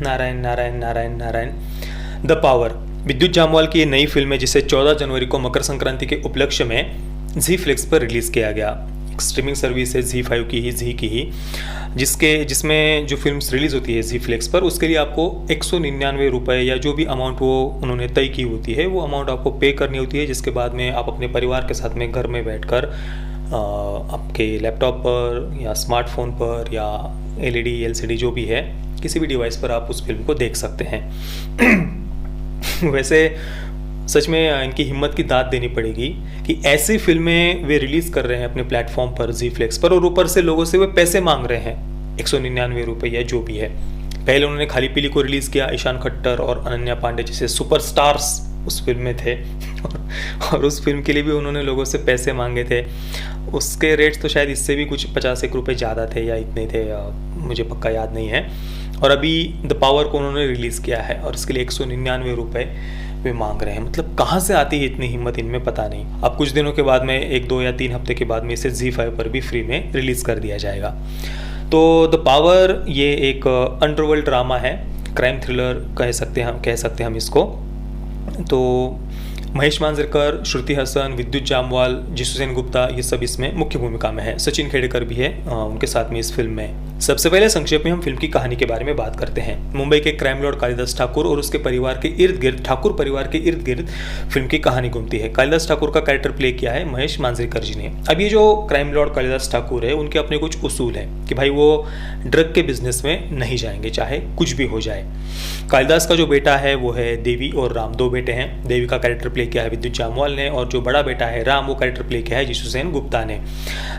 Narayan Narayan Narayan Narayan. The power विद्युत जामवाल की ये नई फिल्म है जिसे 14 जनवरी को मकर संक्रांति के उपलक्ष्य में जी फ्लिक्स पर रिलीज़ किया गया। एक स्ट्रीमिंग सर्विस है जी5 की ही, जी की ही, जिसमें जो फिल्म्स रिलीज़ होती है जी फ्लिक्स पर, उसके लिए आपको 199 रुपये या जो भी अमाउंट वो उन्होंने तय की होती है वो अमाउंट आपको पे करनी होती है, जिसके बाद में आप अपने परिवार के साथ में घर में बैठकर आपके लैपटॉप पर या स्मार्टफोन पर या LED LCD जो भी है किसी भी डिवाइस पर आप उस फिल्म को देख सकते हैं। वैसे सच में इनकी हिम्मत की दाद देनी पड़ेगी कि ऐसी फिल्में वे रिलीज़ कर रहे हैं अपने प्लेटफॉर्म पर जी फ्लेक्स पर, और ऊपर से लोगों से वे पैसे मांग रहे हैं 199 रुपये या जो भी है। पहले उन्होंने खाली पीली को रिलीज़ किया, ईशान खट्टर और अनन्या पांडे जैसे सुपरस्टार्स उस फिल्म में थे और उस फिल्म के लिए भी उन्होंने लोगों से पैसे मांगे थे। उसके रेट्स तो शायद इससे भी कुछ 50 रुपये ज़्यादा थे या इतने थे, मुझे पक्का याद नहीं है। और अभी द पावर को उन्होंने रिलीज़ किया है और इसके लिए 199 रुपये वे मांग रहे हैं। मतलब कहाँ से आती है इतनी हिम्मत इनमें, पता नहीं। अब कुछ दिनों के बाद में 1, 2 या 3 हफ्ते के बाद में इसे जी5 पर भी फ्री में रिलीज़ कर दिया जाएगा। तो द पावर ये एक अंडरवर्ल्ड ड्रामा है, क्राइम थ्रिलर कह सकते हैं हम इसको। तो महेश मांजरेकर, श्रुति हसन, विद्युत जामवाल, जिशु सेन गुप्ता ये सब इसमें मुख्य भूमिका में है। सचिन खेड़ेकर भी है उनके साथ में इस फिल्म में। सबसे पहले संक्षेप में हम फिल्म की कहानी के बारे में बात करते हैं। मुंबई के क्राइम लॉर्ड कालिदास ठाकुर और उसके परिवार के इर्द गिर्द, ठाकुर परिवार के इर्द गिर्द फिल्म की कहानी घूमती है। कालिदास ठाकुर का कैरेक्टर प्ले किया है महेश मांजरेकर जी ने। अब ये जो क्राइम लॉर्ड कालिदास ठाकुर है उनके अपने कुछ उसूल हैं कि भाई वो ड्रग के बिजनेस में नहीं जाएंगे चाहे कुछ भी हो जाए। कालिदास का जो बेटा है वो है देवी और राम, 2 बेटे हैं। देवी का कैरेक्टर प्ले किया है विद्युत जामवाल ने और जो बड़ा बेटा है राम वो कैरेक्टर प्ले किया है जिशु सेन गुप्ता ने।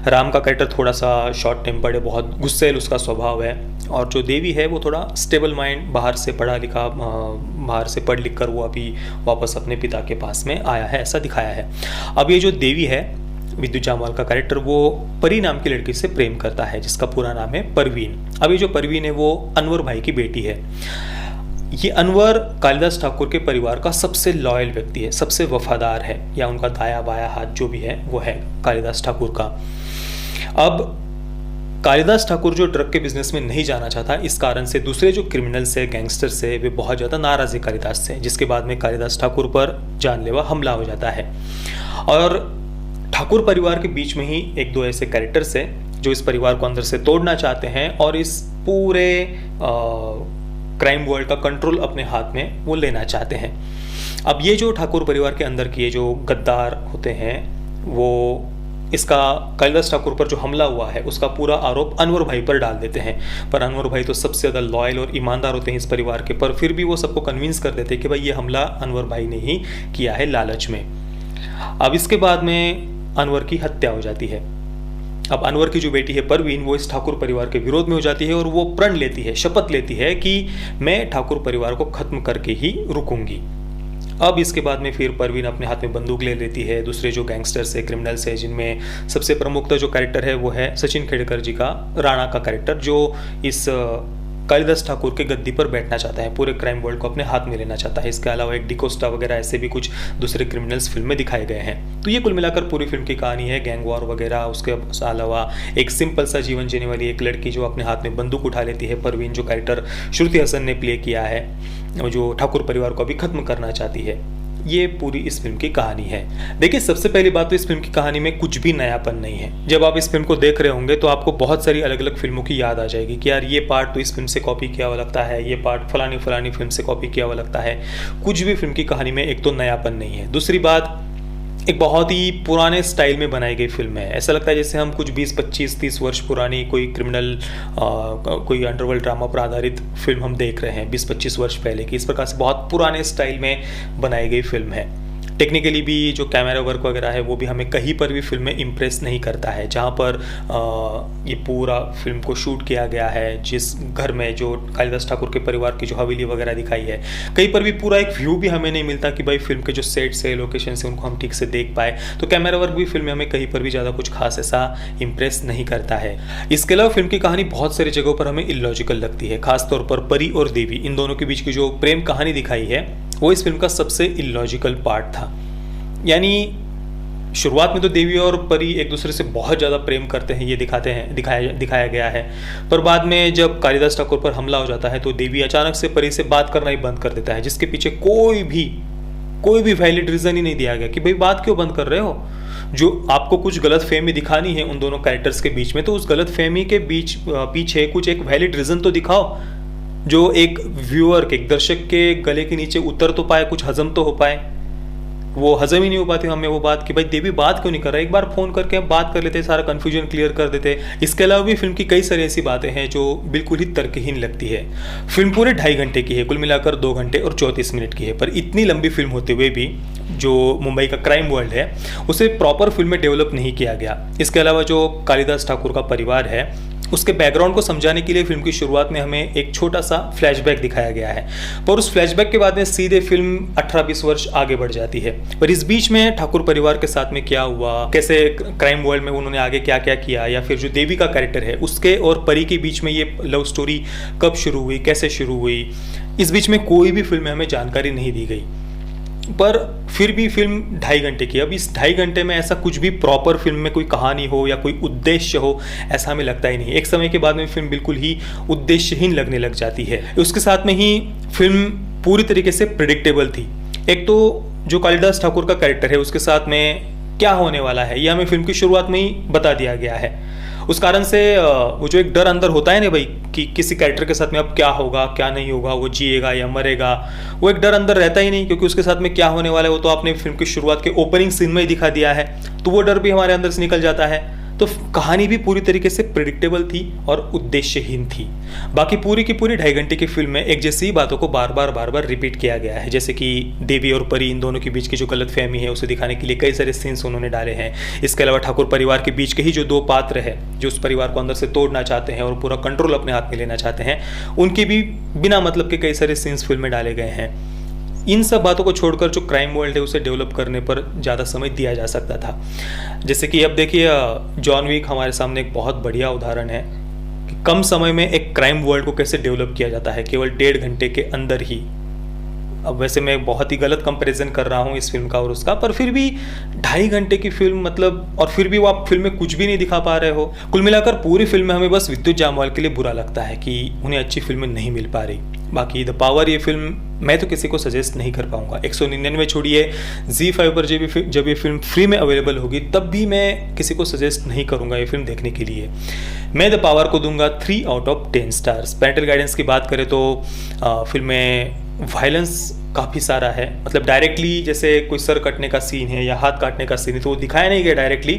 राम का कैरेक्टर थोड़ा सा शॉर्ट टेम्पर्ड है, बहुत गुस्सैल उसका स्वभाव है, और जो देवी है वो थोड़ा स्टेबल माइंड, बाहर से पढ़ लिख कर वो अभी वापस अपने पिता के पास में आया है, ऐसा दिखाया है। अब ये जो देवी है विद्युत जामवाल का कैरेक्टर, वो परी नाम की लड़की से प्रेम करता है जिसका पूरा नाम है परवीन। अब ये जो परवीन है वो अनवर भाई की बेटी है। ये अनवर कालिदास ठाकुर के परिवार का सबसे लॉयल व्यक्ति है, सबसे वफादार है, या उनका दाया बाया हाथ जो भी है वो है कालिदास ठाकुर का। अब कालिदास ठाकुर जो ड्रग के बिजनेस में नहीं जाना चाहता, इस कारण से दूसरे जो क्रिमिनल्स है, गैंगस्टर्स है, वे बहुत ज़्यादा नाराज है कालिदास से, जिसके बाद में कालिदास ठाकुर पर जानलेवा हमला हो जाता है। और ठाकुर परिवार के बीच में ही 1-2 ऐसे कैरेक्टर्स हैं जो इस परिवार को अंदर से तोड़ना चाहते हैं और इस पूरे क्राइम वर्ल्ड का कंट्रोल अपने हाथ में वो लेना चाहते हैं। अब ये जो ठाकुर परिवार के अंदर के जो गद्दार होते हैं वो इसका कालिदास ठाकुर पर जो हमला हुआ है उसका पूरा आरोप अनवर भाई पर डाल देते हैं। पर अनवर भाई तो सबसे ज़्यादा लॉयल और ईमानदार होते हैं इस परिवार के, पर फिर भी वो सबको कन्विंस कर देते हैं कि भाई ये हमला अनवर भाई ने ही किया है लालच में। अब इसके बाद में अनवर की हत्या हो जाती है। अब अनवर की जो बेटी है परवीन वो इस ठाकुर परिवार के विरोध में हो जाती है और वो प्रण लेती है, शपथ लेती है कि मैं ठाकुर परिवार को खत्म करके ही रुकूंगी। अब इसके बाद में फिर परवीन अपने हाथ में बंदूक ले लेती है। दूसरे जो गैंगस्टर्स है, क्रिमिनल्स है, जिनमें सबसे प्रमुख जो कैरेक्टर है वो है सचिन खेड़ेकर जी का राणा का कैरेक्टर, जो इस कालिदास ठाकुर के गद्दी पर बैठना चाहता है, पूरे क्राइम वर्ल्ड को अपने हाथ में लेना चाहता है। इसके अलावा एक डिकोस्टा वगैरह ऐसे भी कुछ दूसरे क्रिमिनल्स फिल्म में दिखाए गए हैं। तो ये कुल मिलाकर पूरी फिल्म की कहानी है, गैंग वॉर वगैरह। उसके अलावा एक सिंपल सा जीवन जीने वाली एक लड़की जो अपने हाथ में बंदूक उठा लेती है, परवीन जो कैरेक्टर श्रुति हसन ने प्ले किया है, जो ठाकुर परिवार को अभी खत्म करना चाहती है। ये पूरी इस फिल्म की कहानी है। देखिए, सबसे पहली बात तो इस फिल्म की कहानी में कुछ भी नयापन नहीं है। जब आप इस फिल्म को देख रहे होंगे तो आपको बहुत सारी अलग अलग फिल्मों की याद आ जाएगी कि यार ये पार्ट तो इस फिल्म से कॉपी किया हुआ लगता है, ये पार्ट फलानी फलानी फिल्म से कॉपी किया हुआ लगता है। कुछ भी फिल्म की कहानी में एक तो नयापन नहीं है। दूसरी बात, एक बहुत ही पुराने स्टाइल में बनाई गई फिल्म है। ऐसा लगता है जैसे हम कुछ 20, 25, 30 वर्ष पुरानी कोई क्रिमिनल कोई अंडरवर्ल्ड ड्रामा पर आधारित फिल्म हम देख रहे हैं 20-25 वर्ष पहले की। इस प्रकार से बहुत पुराने स्टाइल में बनाई गई फिल्म है। टेक्निकली भी जो कैमरा वर्क वगैरह है वो भी हमें कहीं पर भी फिल्म में इम्प्रेस नहीं करता है। जहाँ पर ये पूरा फिल्म को शूट किया गया है, जिस घर में जो कालिदास ठाकुर के परिवार की जो हवेली वगैरह दिखाई है, कहीं पर भी पूरा एक व्यू भी हमें नहीं मिलता कि भाई फिल्म के जो सेट्स है, लोकेशन है, उनको हम ठीक से देख पाए। तो कैमरा वर्क भी फिल्म में हमें कहीं पर भी ज़्यादा कुछ खास ऐसा इम्प्रेस नहीं करता है। इसके अलावा फिल्म की कहानी बहुत सारी जगहों पर हमें इलॉजिकल लगती है। खासतौर पर परी और देवी, इन दोनों के बीच की जो प्रेम कहानी दिखाई है वो इस फिल्म का सबसे इलॉजिकल पार्ट था। यानी शुरुआत में तो देवी और परी एक दूसरे से बहुत ज़्यादा प्रेम करते हैं, ये दिखाया गया है। पर बाद में जब कालिदास ठाकुर पर हमला हो जाता है तो देवी अचानक से परी से बात करना ही बंद कर देता है, जिसके पीछे कोई भी वैलिड रीज़न ही नहीं दिया गया कि भाई बात क्यों बंद कर रहे हो। जो आपको कुछ गलत फहमी दिखानी है उन दोनों कैरेक्टर्स के बीच में, तो उस गलत फहमी के पीछे कुछ एक वैलिड रीज़न तो दिखाओ, जो एक व्यूअर के, एक दर्शक के गले के नीचे उतर तो पाए, कुछ हजम तो हो पाए। वो हजम ही नहीं हो पाती हमें वो बात कि भाई देवी बात क्यों नहीं कर रहा, एक बार फ़ोन करके हम बात कर लेते, सारा कन्फ्यूजन क्लियर कर देते। इसके अलावा भी फिल्म की कई सारी ऐसी बातें हैं जो बिल्कुल ही तर्कहीन लगती है। फिल्म पूरे 2.5 घंटे की है, कुल मिलाकर 2 घंटे और 34 मिनट की है, पर इतनी लंबी फिल्म होते हुए भी जो मुंबई का क्राइम वर्ल्ड है उसे प्रॉपर फिल्म में डेवलप नहीं किया गया। इसके अलावा जो कालिदास ठाकुर का परिवार है उसके बैकग्राउंड को समझाने के लिए फिल्म की शुरुआत में हमें एक छोटा सा फ्लैशबैक दिखाया गया है, पर उस फ्लैशबैक के बाद में सीधे फिल्म 18-20 वर्ष आगे बढ़ जाती है। पर इस बीच में ठाकुर परिवार के साथ में क्या हुआ, कैसे क्राइम वर्ल्ड में उन्होंने आगे क्या क्या किया, या फिर जो देवी का कैरेक्टर है उसके और परी के बीच में ये लव स्टोरी कब शुरू हुई, कैसे शुरू हुई, इस बीच में कोई भी फिल्म में हमें जानकारी नहीं दी गई। पर फिर भी फिल्म 2.5 घंटे की। अब इस 2.5 घंटे में ऐसा कुछ भी प्रॉपर फिल्म में कोई कहानी हो या कोई उद्देश्य हो, ऐसा हमें लगता ही नहीं। एक समय के बाद में फिल्म बिल्कुल ही उद्देश्यहीन लगने लग जाती है। उसके साथ में ही फिल्म पूरी तरीके से प्रिडिक्टेबल थी। एक तो जो कालिदास ठाकुर का कैरेक्टर है उसके साथ में क्या होने वाला है ये हमें फिल्म की शुरुआत में ही बता दिया गया है। उस कारण से वो जो एक डर अंदर होता है ना भाई कि किसी कैरेक्टर के साथ में अब क्या होगा क्या नहीं होगा, वो जिएगा या मरेगा, वो एक डर अंदर रहता ही नहीं, क्योंकि उसके साथ में क्या होने वाला है वो तो आपने फिल्म की शुरुआत के ओपनिंग सीन में ही दिखा दिया है। तो वो डर भी हमारे अंदर से निकल जाता है। तो कहानी भी पूरी तरीके से प्रिडिक्टेबल थी और उद्देश्यहीन थी। बाकी पूरी की पूरी 2.5 घंटे की फिल्म में एक जैसी बातों को बार बार रिपीट किया गया है, जैसे कि देवी और परी इन दोनों के बीच की जो गलतफहमी है उसे दिखाने के लिए कई सारे सीन्स उन्होंने डाले हैं। इसके अलावा ठाकुर परिवार के बीच के ही जो 2 पात्र है जो उस परिवार को अंदर से तोड़ना चाहते हैं और पूरा कंट्रोल अपने हाथ में लेना चाहते हैं, उनके भी बिना मतलब के कई सारे सीन्स फिल्म में डाले गए हैं। इन सब बातों को छोड़कर जो क्राइम वर्ल्ड है उसे डेवलप करने पर ज़्यादा समय दिया जा सकता था। जैसे कि अब देखिए जॉन विक हमारे सामने एक बहुत बढ़िया उदाहरण है कि कम समय में एक क्राइम वर्ल्ड को कैसे डेवलप किया जाता है, केवल 1.5 घंटे के अंदर ही। अब वैसे मैं बहुत ही गलत कंपैरिजन कर रहा हूँ इस फिल्म का और उसका, पर फिर भी 2.5 घंटे की फिल्म मतलब, और फिर भी वो आप फिल्म में कुछ भी नहीं दिखा पा रहे हो। कुल मिलाकर पूरी फिल्म में हमें बस विद्युत जामवाल के लिए बुरा लगता है कि उन्हें अच्छी फिल्में नहीं मिल पा रही। बाकी द पावर ये फिल्म मैं तो किसी को सजेस्ट नहीं कर पाऊंगा। 199 छोड़िए, ZEE5 पर जब ये फिल्म फ्री में अवेलेबल होगी तब भी मैं किसी को सजेस्ट नहीं करूंगा ये फिल्म देखने के लिए। मैं द पावर को दूंगा 3/10 स्टार्स। पेरेंटल गाइडेंस की बात करें तो फिल्म में वायलेंस काफ़ी सारा है, मतलब डायरेक्टली जैसे कोई सर कटने का सीन है या हाथ काटने का सीन है तो वो दिखाया नहीं गया डायरेक्टली,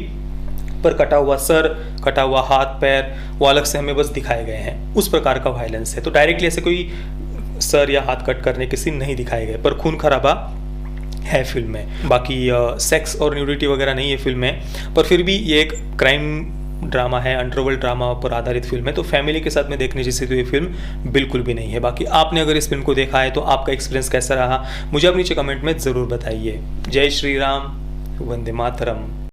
पर कटा हुआ सर, कटा हुआ हाथ पैर वो अलग से हमें बस दिखाए गए हैं, उस प्रकार का वायलेंस है। तो डायरेक्टली ऐसे कोई सर या हाथ कट करने के सीन नहीं दिखाए गए, पर खून खराबा है फिल्म में। बाकी सेक्स और न्यूडिटी वगैरह नहीं है फिल्म में, पर फिर भी ये एक क्राइम ड्रामा है, अंडरवर्ल्ड ड्रामा पर आधारित फिल्म है, तो फैमिली के साथ में देखने जैसी तो ये फिल्म बिल्कुल भी नहीं है। बाकी आपने अगर इस फिल्म को देखा है तो आपका एक्सपीरियंस कैसा रहा मुझे आप नीचे कमेंट में ज़रूर बताइए। जय श्री राम, वंदे मातरम।